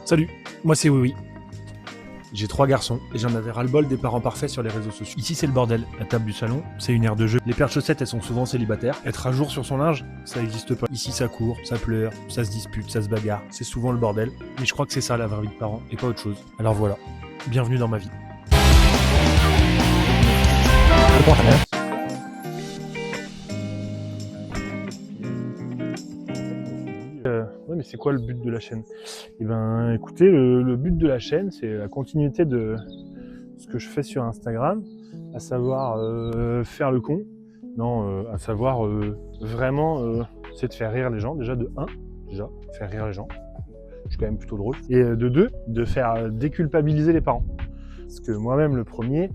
Salut, moi c'est Oui. J'ai 3 garçons et j'en avais ras-le-bol des parents parfaits sur les réseaux sociaux. Ici c'est le bordel, la table du salon, c'est une aire de jeu. Les paires de chaussettes elles sont souvent célibataires. Être à jour sur son linge, ça n'existe pas. Ici ça court, ça pleure, ça se dispute, ça se bagarre. C'est souvent le bordel. Mais je crois que c'est ça la vraie vie de parent et pas autre chose. Alors voilà, bienvenue dans ma vie. Ouais, mais c'est quoi le but de la chaîne? Eh ben, écoutez, le but de la chaîne, c'est la continuité de ce que je fais sur Instagram, à savoir faire le con. Non, à savoir vraiment, c'est de faire rire les gens. Déjà de 1, déjà, faire rire les gens. Je suis quand même plutôt drôle. Et de 2, de faire déculpabiliser les parents. Parce que moi-même, le premier,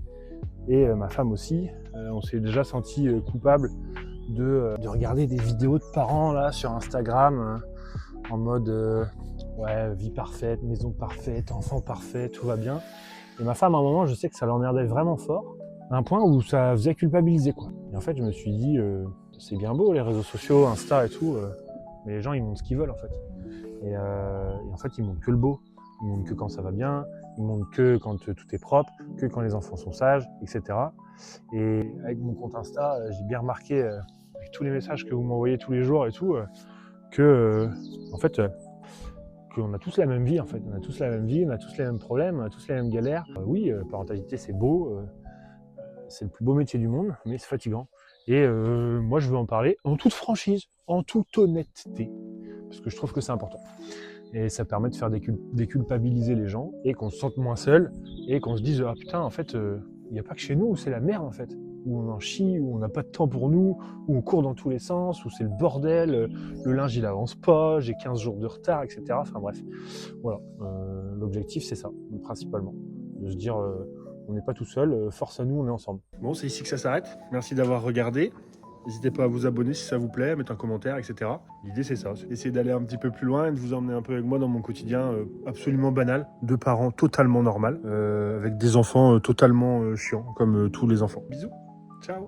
et ma femme aussi, on s'est déjà senti coupable de regarder des vidéos de parents là sur Instagram. En mode ouais, vie parfaite, maison parfaite, enfant parfait, tout va bien. Et ma femme, à un moment, je sais que ça l'emmerdait vraiment fort, à un point où ça faisait culpabiliser, quoi. Et en fait, je me suis dit, c'est bien beau les réseaux sociaux, Insta et tout, mais les gens, ils montrent ce qu'ils veulent, en fait. Et en fait, ils montrent que le beau. Ils montrent que quand ça va bien, ils montrent que quand tout est propre, que quand les enfants sont sages, etc. Et avec mon compte Insta, j'ai bien remarqué, avec tous les messages que vous m'envoyez tous les jours et tout, que, en fait, qu'on a tous la même vie, en fait. On a tous la même vie, on a tous les mêmes problèmes, on a tous les mêmes galères. Oui, parentalité, c'est beau, c'est le plus beau métier du monde, mais c'est fatigant. Et moi, je veux en parler en toute franchise, en toute honnêteté, parce que je trouve que c'est important. Et ça permet de faire déculpabiliser les gens, et qu'on se sente moins seul, et qu'on se dise « Ah putain, en fait, il n'y a pas que chez nous où c'est la merde, en fait. » Où on en chie, où on n'a pas de temps pour nous, où on court dans tous les sens, où c'est le bordel, le linge il avance pas, j'ai 15 jours de retard, etc. Enfin bref, voilà. L'objectif c'est ça, principalement. De se dire, on n'est pas tout seul, force à nous, on est ensemble. Bon, c'est ici que ça s'arrête. Merci d'avoir regardé. N'hésitez pas à vous abonner si ça vous plaît, à mettre un commentaire, etc. L'idée c'est ça, c'est d'essayer d'aller un petit peu plus loin et de vous emmener un peu avec moi dans mon quotidien absolument banal, de parents totalement normal, avec des enfants totalement chiants, comme tous les enfants. Bisous, ciao.